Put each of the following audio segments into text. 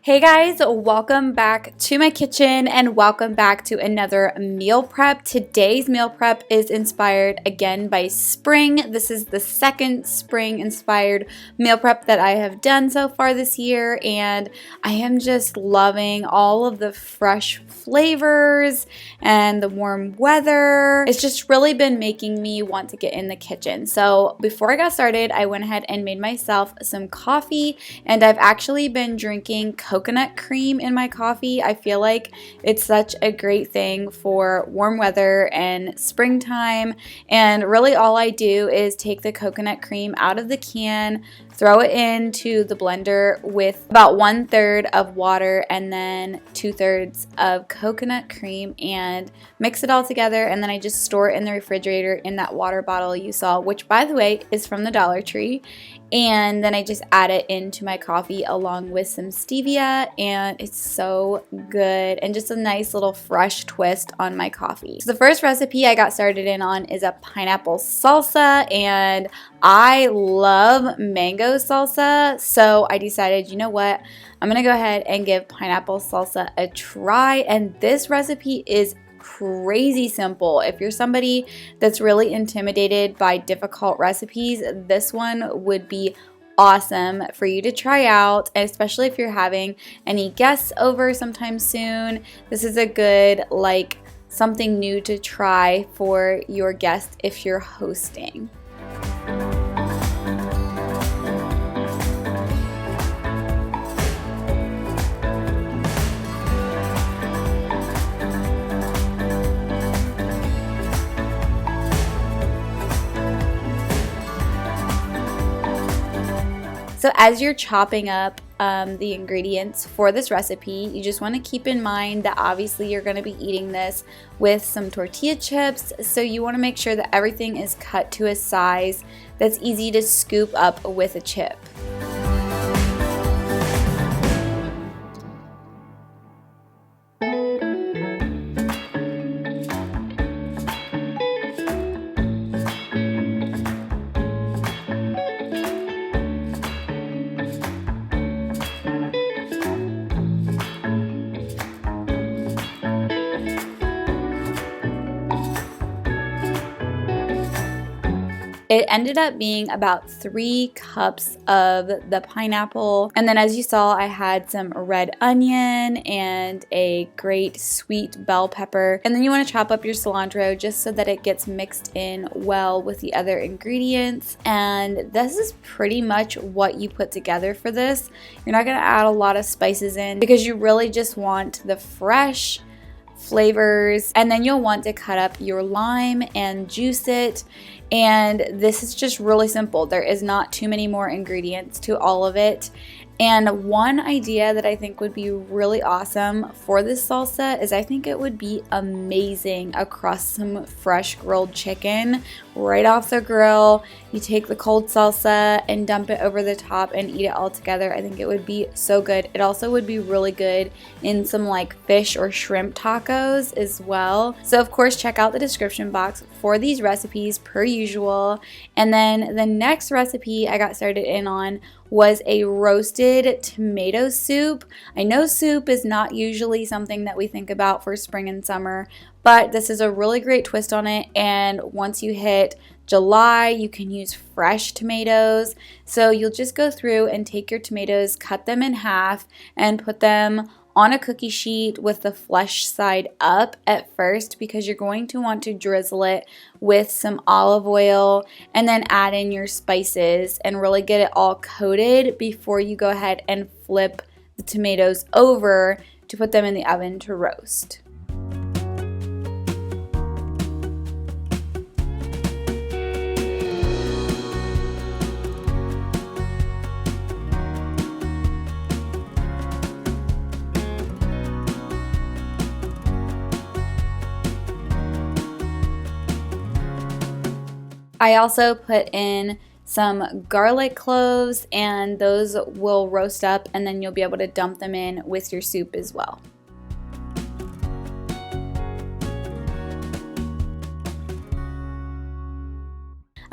Hey guys, welcome back to my kitchen and welcome back to another meal prep. Today's meal prep is inspired again by spring. This is the second spring inspired meal prep that I have done so far this year, and I am just loving all of the fresh flavors and the warm weather. It's just really been making me want to get in the kitchen. So before I got started, I went ahead and made myself some coffee, and I've actually been drinking coconut cream in my coffee. I feel like it's such a great thing for warm weather and springtime, and really all I do is take the coconut cream out of the can, throw it into the blender with about 1/3 of water and then 2/3 of coconut cream and mix it all together, and then I just store it in the refrigerator in that water bottle you saw, which by the way is from the Dollar Tree. And then I just add it into my coffee along with some stevia, and it's so good and just a nice little fresh twist on my coffee. So the first recipe I got started in on is a pineapple salsa, and I love mango salsa, so I decided, you know what, I'm gonna go ahead and give pineapple salsa a try, and this recipe is crazy simple. If you're somebody that's really intimidated by difficult recipes, this one would be awesome for you to try out, and especially if you're having any guests over sometime soon. This is a good, like, something new to try for your guests if you're hosting. So as you're chopping up the ingredients for this recipe, you just want to keep in mind that obviously you're going to be eating this with some tortilla chips, so you want to make sure that everything is cut to a size that's easy to scoop up with a chip. It ended up being about 3 cups of the pineapple, and then as you saw, I had some red onion and a great sweet bell pepper, and then you want to chop up your cilantro just so that it gets mixed in well with the other ingredients. And this is pretty much what you put together for this. You're not going to add a lot of spices in because you really just want the fresh flavors, and then you'll want to cut up your lime and juice it. And this is just really simple. There is not too many more ingredients to all of it. And one idea that I think would be really awesome for this salsa is I think it would be amazing across some fresh grilled chicken right off the grill. You take the cold salsa and dump it over the top and eat it all together. I think it would be so good. It also would be really good in some like fish or shrimp tacos as well. So of course, check out the description box for these recipes per usual. And then the next recipe I got started in on was a roasted tomato soup. I know soup is not usually something that we think about for spring and summer, but this is a really great twist on it. And once you hit July, you can use fresh tomatoes. So you'll just go through and take your tomatoes, cut them in half, and put them on a cookie sheet with the flesh side up at first, because you're going to want to drizzle it with some olive oil and then add in your spices and really get it all coated before you go ahead and flip the tomatoes over to put them in the oven to roast. I also put in some garlic cloves, and those will roast up, and then you'll be able to dump them in with your soup as well.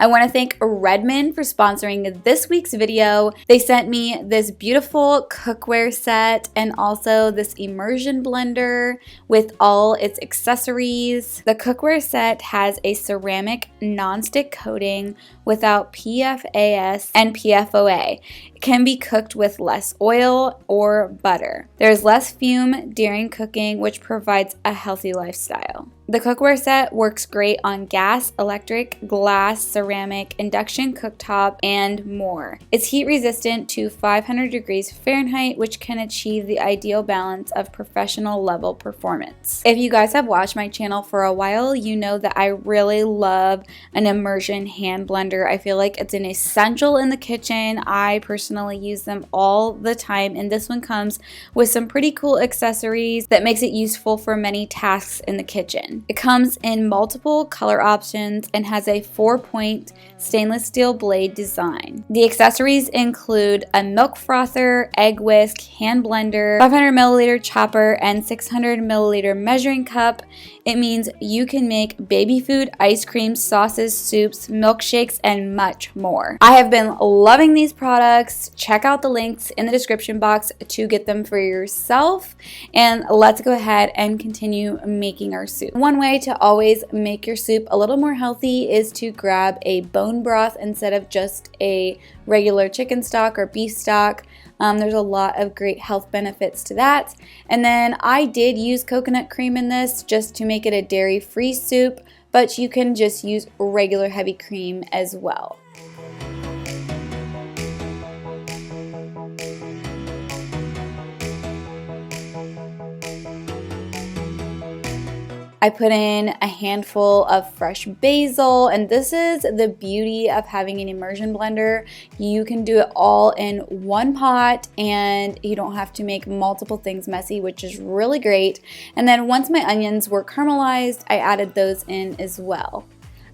I want to thank Redmond for sponsoring this week's video. They sent me this beautiful cookware set and also this immersion blender with all its accessories. The cookware set has a ceramic nonstick coating without PFAS and PFOA. It can be cooked with less oil or butter. There's less fume during cooking, which provides a healthy lifestyle. The cookware set works great on gas, electric, glass, ceramic, induction cooktop, and more. It's heat resistant to 500 degrees Fahrenheit, which can achieve the ideal balance of professional level performance. If you guys have watched my channel for a while, you know that I really love an immersion hand blender. I feel like it's an essential in the kitchen. I personally use them all the time, and this one comes with some pretty cool accessories that makes it useful for many tasks in the kitchen. It comes in multiple color options and has a 4-point stainless steel blade design. The accessories include a milk frother, egg whisk, hand blender, 500 milliliter chopper, and 600 milliliter measuring cup. It means you can make baby food, ice cream, sauces, soups, milkshakes, and much more. I have been loving these products. Check out the links in the description box to get them for yourself. And let's go ahead and continue making our soup. One way to always make your soup a little more healthy is to grab a bone broth instead of just a regular chicken stock or beef stock. There's a lot of great health benefits to that. And then I did use coconut cream in this just to make it a dairy-free soup, but you can just use regular heavy cream as well. I put in a handful of fresh basil, and this is the beauty of having an immersion blender. You can do it all in one pot and you don't have to make multiple things messy, which is really great. And then once my onions were caramelized, I added those in as well.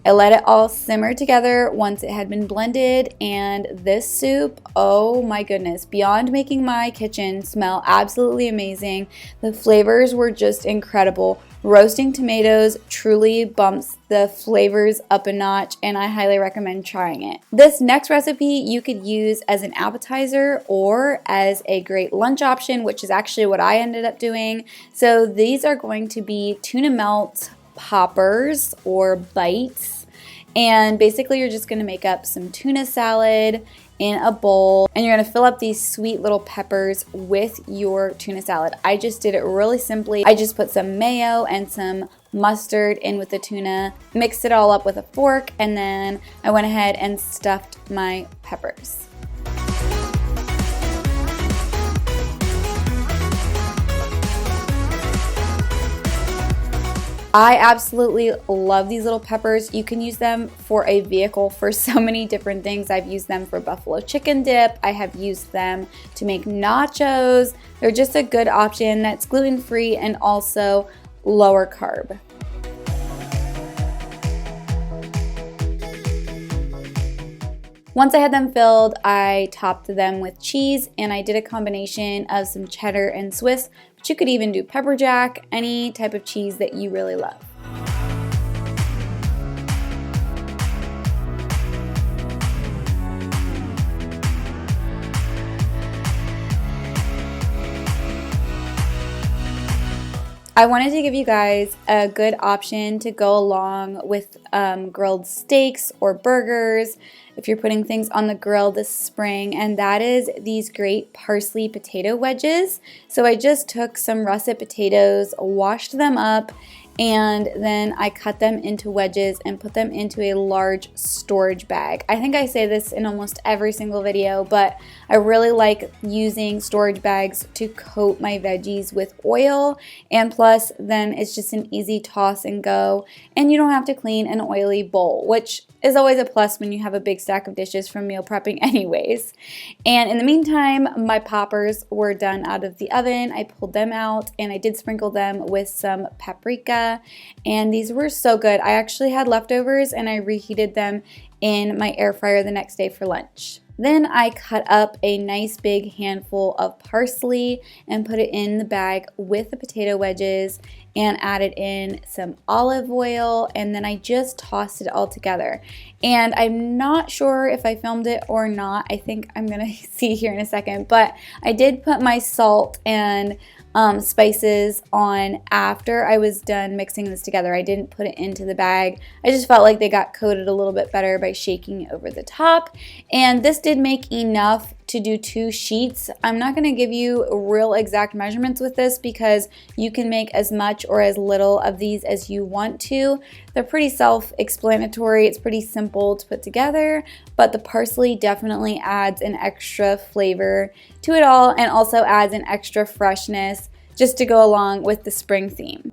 I let it all simmer together once it had been blended, and this soup, oh my goodness, beyond making my kitchen smell absolutely amazing. The flavors were just incredible. Roasting tomatoes truly bumps the flavors up a notch, and I highly recommend trying it. This next recipe you could use as an appetizer or as a great lunch option, which is actually what I ended up doing. So these are going to be tuna melt poppers or bites. And basically you're just going to make up some tuna salad in a bowl, and you're going to fill up these sweet little peppers with your tuna salad. I just did it really simply. I just put some mayo and some mustard in with the tuna, mixed it all up with a fork, and then I went ahead and stuffed my peppers. I absolutely love these little peppers. You can use them for a vehicle for so many different things. I've used them for buffalo chicken dip. I have used them to make nachos. They're just a good option that's gluten-free and also lower carb. Once I had them filled, I topped them with cheese, and I did a combination of some cheddar and Swiss, but you could even do pepper jack, any type of cheese that you really love. I wanted to give you guys a good option to go along with grilled steaks or burgers if you're putting things on the grill this spring, and that is these great parsley potato wedges. So I just took some russet potatoes, washed them up, and then I cut them into wedges and put them into a large storage bag. I think I say this in almost every single video, but I really like using storage bags to coat my veggies with oil, and plus then it's just an easy toss and go, and you don't have to clean an oily bowl, which is always a plus when you have a big stack of dishes from meal prepping anyways. And in the meantime, my poppers were done out of the oven. I pulled them out and I did sprinkle them with some paprika, and these were so good. I actually had leftovers and I reheated them in my air fryer the next day for lunch. Then I cut up a nice big handful of parsley and put it in the bag with the potato wedges and added in some olive oil, and then I just tossed it all together. And I'm not sure if I filmed it or not. I think I'm gonna see here in a second, but I did put my salt and spices on after I was done mixing this together. I didn't put it into the bag. I just felt like they got coated a little bit better by shaking it over the top. And this did make enough to do 2 sheets. I'm not going to give you real exact measurements with this because you can make as much or as little of these as you want to. They're pretty self-explanatory. It's pretty simple to put together, but the parsley definitely adds an extra flavor to it all and also adds an extra freshness just to go along with the spring theme.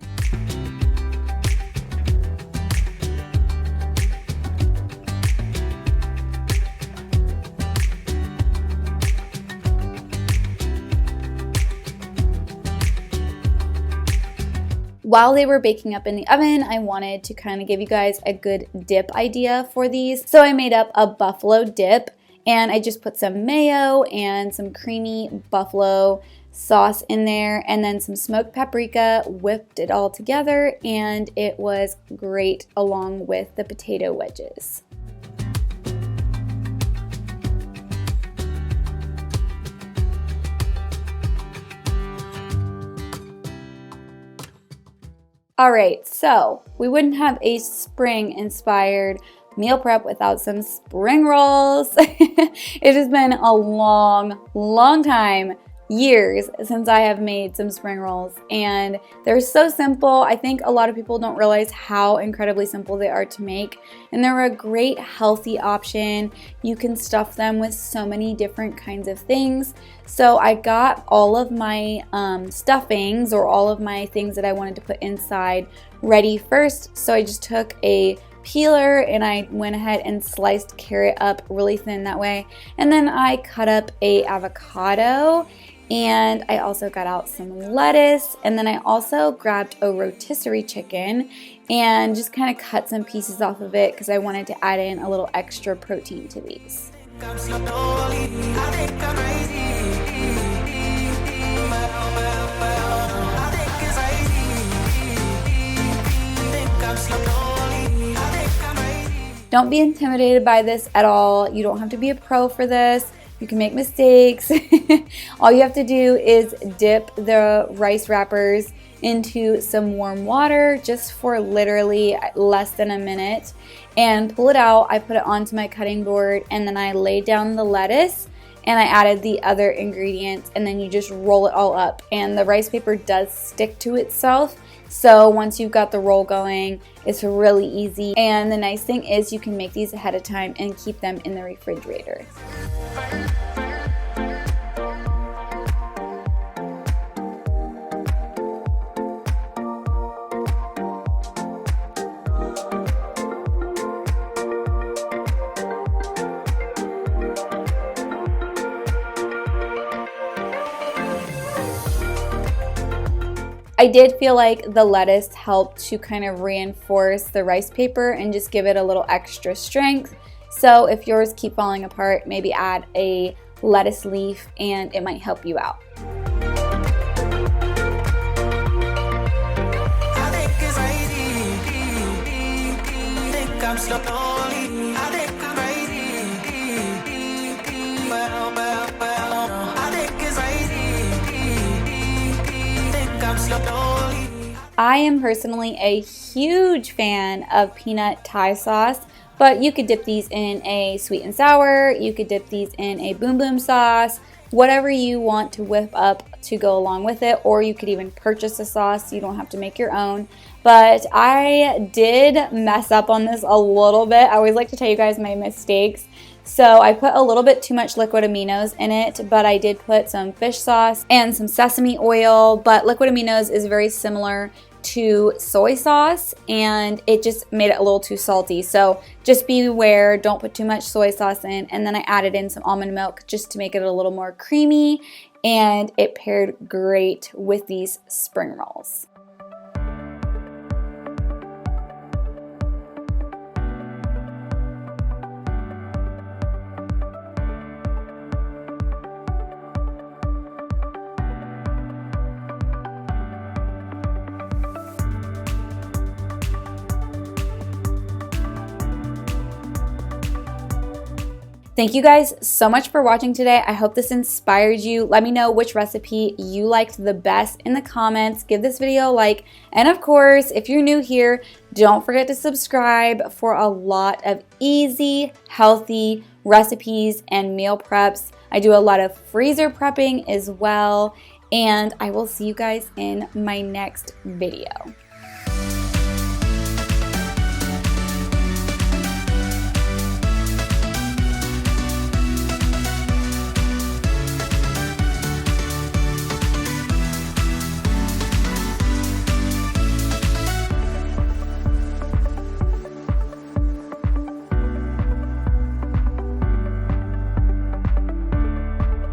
While they were baking up in the oven, I wanted to kind of give you guys a good dip idea for these. So I made up a buffalo dip, and I just put some mayo and some creamy buffalo sauce in there, and then some smoked paprika, whipped it all together, and it was great along with the potato wedges. Alright, so we wouldn't have a spring-inspired meal prep without some spring rolls. It has been a long time, years, since I have made some spring rolls, and they're so simple. I think a lot of people don't realize how incredibly simple they are to make, and they're a great healthy option. You can stuff them with so many different kinds of things. So I got all of my stuffings, or all of my things that I wanted to put inside, ready first. So I just took a peeler and I went ahead and sliced carrot up really thin that way, and then I cut up a avocado, and I also got out some lettuce, and then I also grabbed a rotisserie chicken and just kind of cut some pieces off of it because I wanted to add in a little extra protein to these. Don't be intimidated by this at all. You don't have to be a pro for this. You can make mistakes. All you have to do is dip the rice wrappers into some warm water just for literally less than a minute and pull it out. I put it onto my cutting board, and then I laid down the lettuce and I added the other ingredients, and then you just roll it all up, and the rice paper does stick to itself. So once you've got the roll going, it's really easy. And the nice thing is you can make these ahead of time and keep them in the refrigerator. I did feel like the lettuce helped to kind of reinforce the rice paper and just give it a little extra strength. So if yours keep falling apart, maybe add a lettuce leaf and it might help you out. I am personally a huge fan of peanut Thai sauce, but you could dip these in a sweet and sour, you could dip these in a boom boom sauce, whatever you want to whip up to go along with it, or you could even purchase a sauce. You don't have to make your own. But I did mess up on this a little bit. I always like to tell you guys my mistakes. So I put a little bit too much liquid aminos in it, but I did put some fish sauce and some sesame oil, but liquid aminos is very similar to soy sauce and it just made it a little too salty. So just beware, don't put too much soy sauce in. And then I added in some almond milk just to make it a little more creamy, and it paired great with these spring rolls. Thank you guys so much for watching today. I hope this inspired you. Let me know which recipe you liked the best in the comments. Give this video a like. And of course, if you're new here, don't forget to subscribe for a lot of easy, healthy recipes and meal preps. I do a lot of freezer prepping as well. And I will see you guys in my next video.